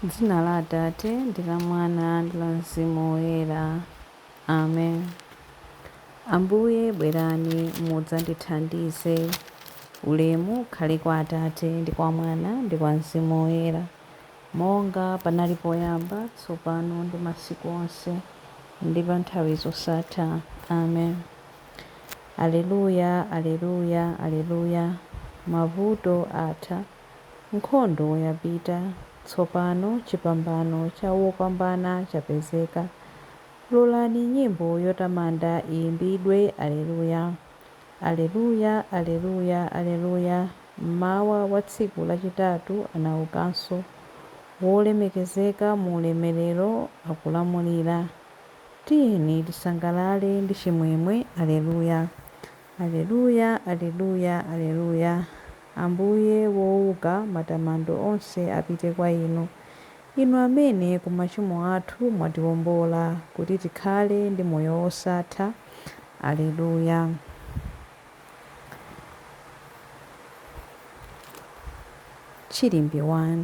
Dzina la Atate ndi la Mwana ndi la Mzimu Woyera. Amen. Ambuye bwerani mudzandithandize. Ulemu ukhale kwa Atate ndi kwa Mwana ndi kwa Mzimu Woyera, monga panali poyamba, tsopano ndi masiku onse, ndi pa nthawi zosatha. Amen. Aleluya, aleluya, aleluya. Mavuto atha, nkhondo yapita, tsopano chipambano cha wopambana chapezeka. Lolani nyimbo yotamanda iyimbidwe. Aleluya, aleluya, aleluya, aleluya. Mmawa wa tsiku lachitatu anaukanso, wolemekezeka mu ulemerero akulamulira. Tiyeni tisangalale ndi chimwemwe. Aleluya, aleluya, aleluya, aleluya. Ambuye wouka, matamando onse apite kwa inu. Inu amene ku machimo athu mwatiwombola, kuti tikhale ndi moyo wosatha. Aleluya. Chilimbi 1.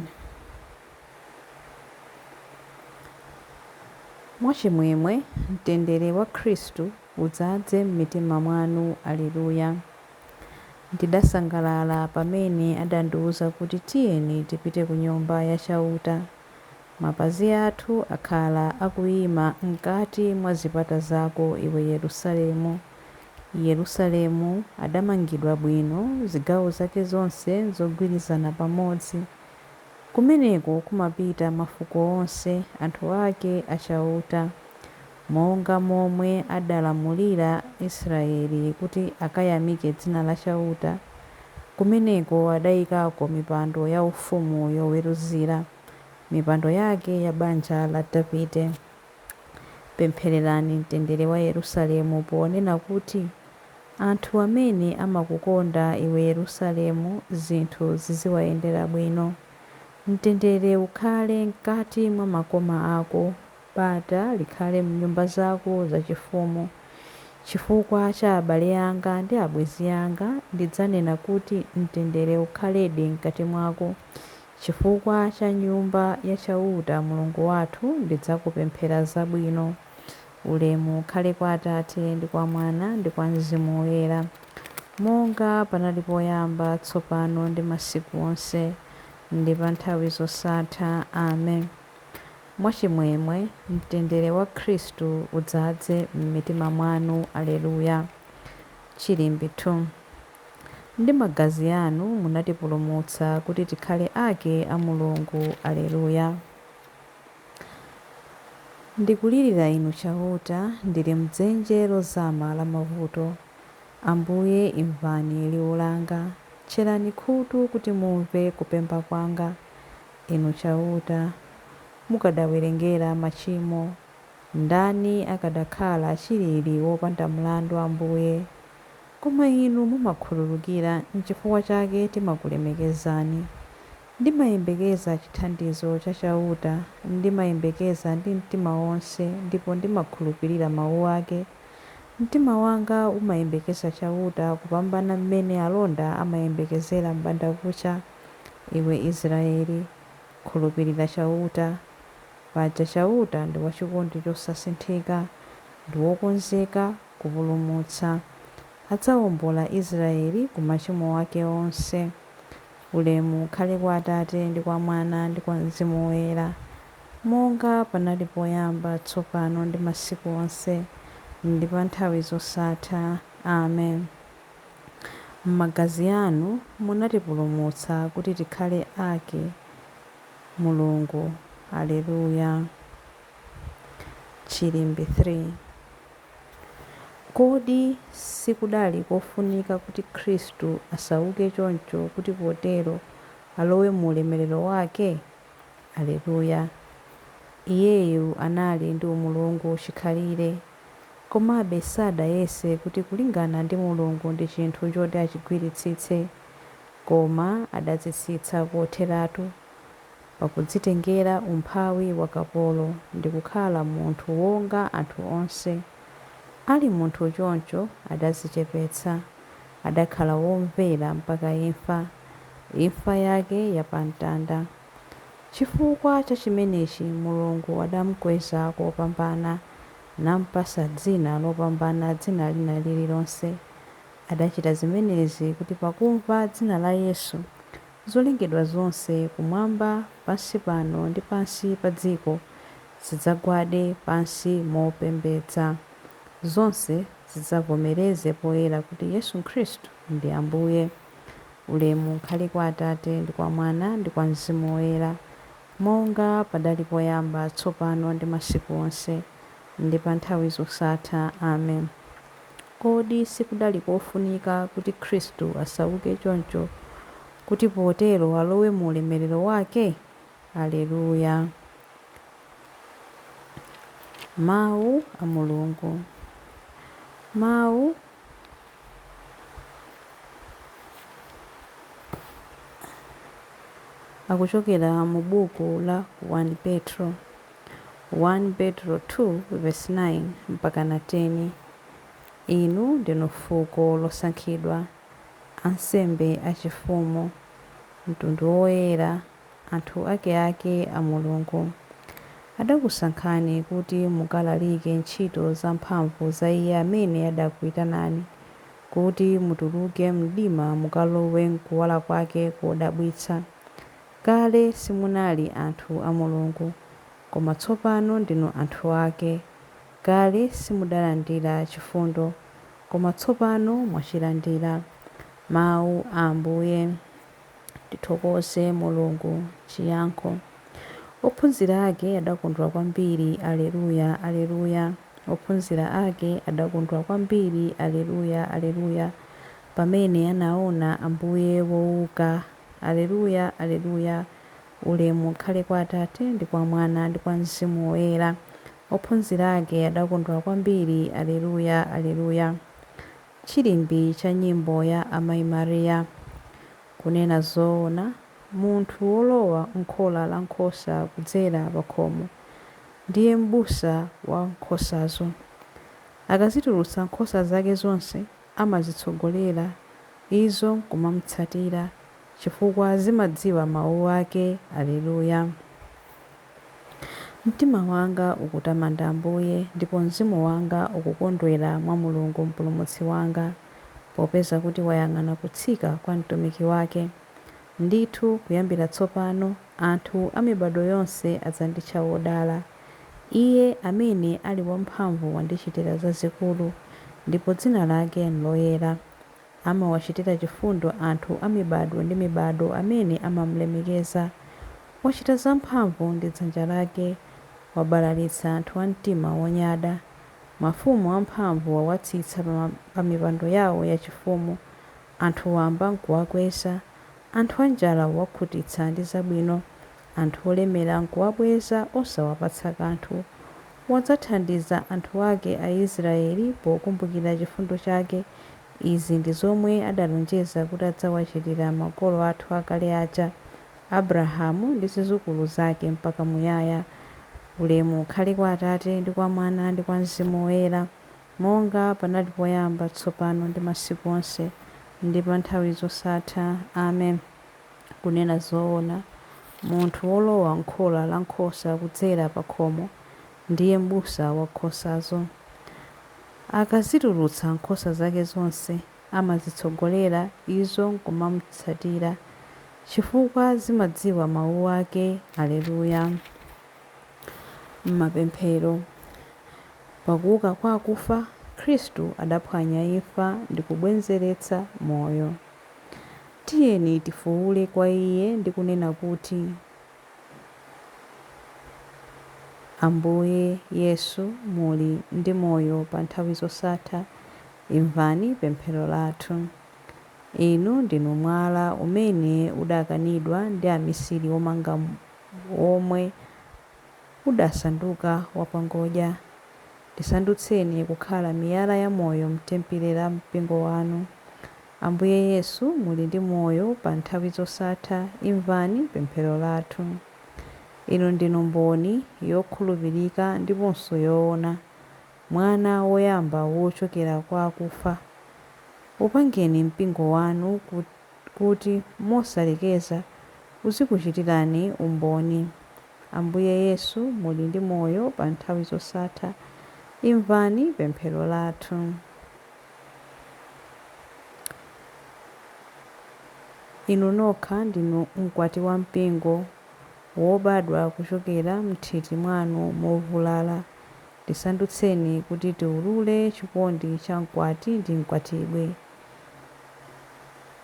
Mwachimwemwe, mtendere wa Khristu udzadze m'mitima mwanu. Aleluya. Ndidasangalala pamene adandiwuza kuti tiyeni tipite ku nyumba yachauta. Mapazi athu akhala akuyima mkati mwa zipata zako, iwe Yerusalemu. Yerusalemu adamangidwa bwino, zigawo zake zonse zogwirizana pamodzi. Kumeneko kumapita mafuko onse, anthu ake achauta. Monga momwe adalamulira Israeli kuti akayamike dzina la chauta, kumeneko adayikako mipando yaufumu yoweruzira, mipando yake ya banja la Davide. Pemphererani mtendere wa Yerusalemu ponena kuti, anthu amene amakukonda iwe Yerusalemu, zinthu ziziwayendera bwino. Mtendere ukhale mkati mwa makoma ako, bata likhale m'nyumba zako zachifumu. Chifukwa cha abale anga ndi abwenzi anga, ndidzanena kuti mtendere ukhaledi mkati mwako. Chifukwa cha nyumba yachauta Mulungu wathu, ndidzakupemphera zabwino. Ulemu ukhale kwa Atate ndi kwa Mwana ndi kwa Mzimu Woyera, monga panali poyamba, tsopano ndi masiku onse, ndi pa nthawi zosatha. Amen. Mwachimwemwe, mtendere wa Khristu udzadze m'mitima mwanu. Aleluya. Chilimbi 2. Ndi magazi anu munatipulumutsa kuti tikhale ake a Mulungu. Aleluya. Ndikulirira inu chauta, ndili mdzenje lozama la mavuto. Ambuye imvani liwu langa, tcherani khutu kuti mumve kupempha kwanga. Inu chauta, mukadawerengera machimo, ndani akadakhala chilili wopanda mlandu. Ambuye, koma inu mumakhululukira, n'chifukwa chake timakulemekezani. Ndimayembekeza chithandizo cha chauta, ndimayembekeza ndi mtima wonse, ndipo ndimakhulupirira mawu ake. Mtima wanga umayembekeza chauta kupambana mmene alonda amayembekezera m'bandakucha. Iwe Israeli, khulupirira chauta. Paja chauta ndi wachikondi chosasinthika, ndi wokonzeka kupulumutsa. Adzawombola Israeli ku machimo ake onse. Ulemu ukhale kwa Atate ndi kwa Mwana ndi kwa Mzimu Woyera, monga panali poyamba, tsopano ndi masiku onse, ndi pa nthawi zosatha. Amen. M'magazi anu munatipulumutsa kuti tikhale ake Mulungu. Aleluya. Chilimbi 3. Kodi sikudali kofunika kuti Khristu asauke choncho, kuti potero alowe mu ulemerero wake? Aleluya. Iyeyu anali ndi umulungu chikhalire, komabe sadayese kuti kulingana ndi Mulungu ndi chinthu choti achigwiritsitse, koma adadzitsitsa kotheratu, pakudzitengera umphawi wa kapolo, ndi kukhala munthu wonga anthu onse. Ali munthu choncho adadzichepetsa, adakhala womvera mpaka imfa, imfa yake yapamtanda. Chifukwa cha chimenechi Mulungu adamukweza kopambana nampasa dzina lopambana dzina lina lililonse. Adachita zimenezi kuti pakumva dzina la Yesu zolengedwa zonse kumwamba, pansi pano ndi pansi pa dziko zidzagwade pansi mopembedza. Zonse zidzavomereze poyera kuti Yesu Khristu ndi Ambuye. Ulemu ukhale kwa Atate ndi kwa Mwana ndi kwa Mzimu Woyera, monga padali poyamba, tsopano ndi masiku onse ndi pa nthawi zosatha. Amen. Kodi sikudali kofunika kuti Khristu asauke choncho, kuti potero alowe mu ulemerero wake? Aleluya. Mawu a Mulungu. Mawu akuchokera mu buku la 1 Petro 2:9 mpaka na 10. Inu ndinu fuko losankhidwa, ansembe achifumu, mtundu woyera, anthu akeake a Mulungu. Adakusankhani kuti mukalalike ntchito zamphamvu za Iye amene adakuyitanani, kuti mutuluke mdima mukalowe mkuwala kwake kodabwitsa. Kale simunali anthu a Mulungu, koma tsopano ndinu anthu ake. Kale simudalandira chifundo, koma tsopano mwachilandira. Mawu a Ambuye. Tithokoze Mulungu. Chiyankho. Ophunzira ake adakondwa kwambiri. Aleluya, aleluya. Ophunzira ake adakondwa kwambiri. Aleluya, aleluya, pamene anaona Ambuye wouka. Aleluya, aleluya. Ulemu ukhale kwa Atate ndi kwa Mwana ndi kwa Mzimu Woyera. Ophunzira ake adakondwa kwambiri. Aleluya, aleluya. Chilimbi cha nyimbo ya Amayi Mariya. Kunena zoona, munthu wolowa m'khola la nkhosa kudzera pa khomo ndiye m'busa wa nkhosazo. Akazitulutsa nkhosa zake zonse, amazitsogolera izo kumamutsatira, chifukwa zimadziwa mawu ake. Aleluya. Mtima wanga ukutamanda Ambuye, ndipo mzimu wanga ukukondwera mwa Mulungu mpulumutsi wanga, popeza kuti wayang'ana kutsika kwa mtumiki wake. Ndithu kuyambira tsopano anthu a mibado yonse adzanditcha wodala. Iye amene ali wamphamvu wandichitira zazikulu, ndipo dzina lake ndiloyera. Amawachitira chifundo anthu a mibado ndi mibado amene amamulemekeza. Wachita zamphamvu ndi dzanja lake, wabalalitsa anthu a mtima wonyada. Mafumu amphamvu wawatsitsa pa mipando yawo yachifumu. Anthu wamba nkuwakweza, anthu anjala wakhutitsa ndi zabwino. Anthu olemera nkuwabweza osawapatsa kanthu. Wadzathandiza anthu ake a Israeli pokumbukira chifundo chake. Izi ndi zomwe adalonjeza kuti adzawachitira makolo athu akale aja, Abrahamu ndi zidzukulu zake mpaka muyaya. Ulemu ukhale kwa Atate ndi kwa Mwana ndi kwa Mzimu Woyera, monga panali poyamba, tsopano ndi masiku onse ndi pa nthawi zosatha. Amen. Kunena zoona, munthu wolowa m'khola la nkhosa kudzera pa khomo ndiye m'busa wa nkhosazo. Akazitulutsa nkhosa zake zonse, amazitsogolera izo kumamutsatira, chifukwa zimadziwa mawu ake. Aleluya. M'mapemphero. Pakuuka kwa akufa, Khristu adaphwanya imfa ndi kubwezeretsa moyo. Tiyeni tifuwule kwa Iye ndi kunena kuti: Ambuye Yesu, muli ndi moyo pa nthawi zosatha, imvani pemphero lathu. Inu ndinu mwala umene udakanidwa ndi amisiri omanga omwe udasanduka wapangodya. Tisandutseni kukhala miyala ya moyo m'tempere la mpingo wanu. Ambuye Yesu, muli ndi moyo pa nthawi zosatha, imvani pemphero lathu. Inu ndinu mboni yokhulupirika ndiponso yoona, mwana woyamba wochokera kwa akufa. Upangeni mpingo wanu kuti mosalekeza uzikuchitirani umboni. Ambuye Yesu, muli ndi moyo pa nthawi zosatha, imvani pemphero lathu. Inu nokha ndinu mkwati wa mpingo wobadwa kuchokera m'nthiti mwanu movulala. Tisandutseni kuti tiulule chikondi cha mkwati ndi mkwatibwe.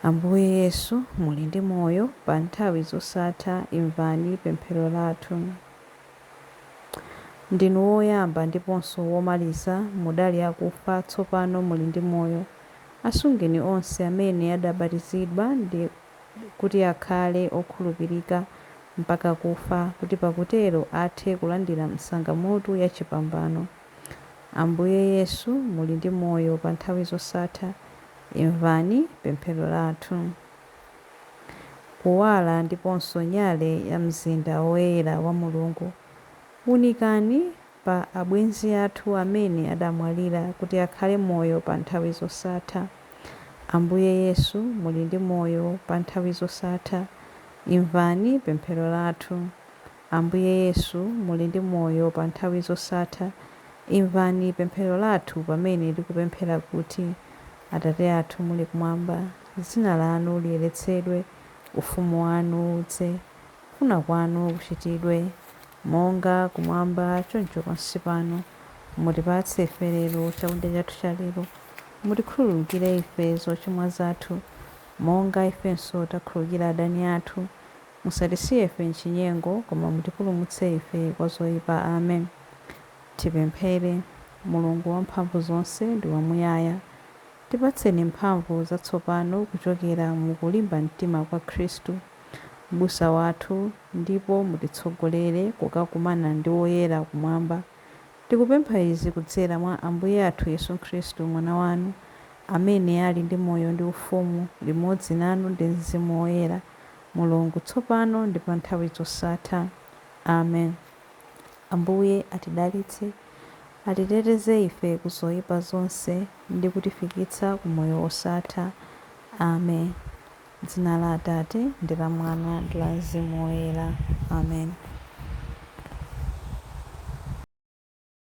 Ambuye Yesu, muli ndi moyo pa nthawi zosatha, imvani pemphero lathu. Ndinu woyamba ndiponso womaliza, mudali akufa, tsopano muli ndi moyo. Asungeni onse amene adabatizidwa ndi kuti akhale okhulupirika mpaka kufa, kuti pakutero athe kulandira msangamutu ya chipambano. Ambuye Yesu, muli ndi moyo pa nthawi zosatha, imvani pemphero lathu. Kuwala ndiponso nyale ya mzinda woyera wa Mulungu, unikani pa abwenzi athu amene adamwalira kuti akhale moyo pa nthawi zosatha. Ambuye Yesu, muli ndi moyo pa nthawi zosatha, imvani pemphero lathu. Ambuye Yesu, muli ndi moyo pa nthawi zosatha, imvani pemphero lathu pamene tikupemphera kuti: Atate athu muli kumwamba, dzina lanu liyeretsedwe, ufumu wanu udze, kufuna kwanu kuchitidwe monga kumwamba choncho pansi pano. Mutipatse ife lero chakudya chathu cha lero. Mutikhululukire ife zochimwa zathu monga ifenso takhululukira adani athu. Musatisiye ife m'chinyengo, koma mutipulumutse ife kwa zoyipa. Amen. Tipemphere. Mulungu wamphamvu zonse ndi wamuyaya, tipatseni mphamvu zatsopano kuchokera mukulimba mtima kwa Khristu m'busa wathu, ndipo mutitsogolere kukakumana ndi woyera kumwamba. Tikupempha izi kudzera mwa Ambuye athu Yesu Khristu, mwana wanu, amene ali ndi moyo ndi ufumu limodzi nanu ndi Mzimu Woyera, Mulungu tsopano ndi pa nthawi zosatha. Amen. Ambuye atidalitse, atiteteze ife ku zoyipa zonse ndi kutifikitsa ku moyo wosatha. Amen. Dzina la Atate ndi la Mwana ndi la Mzimu Woyera. Amen.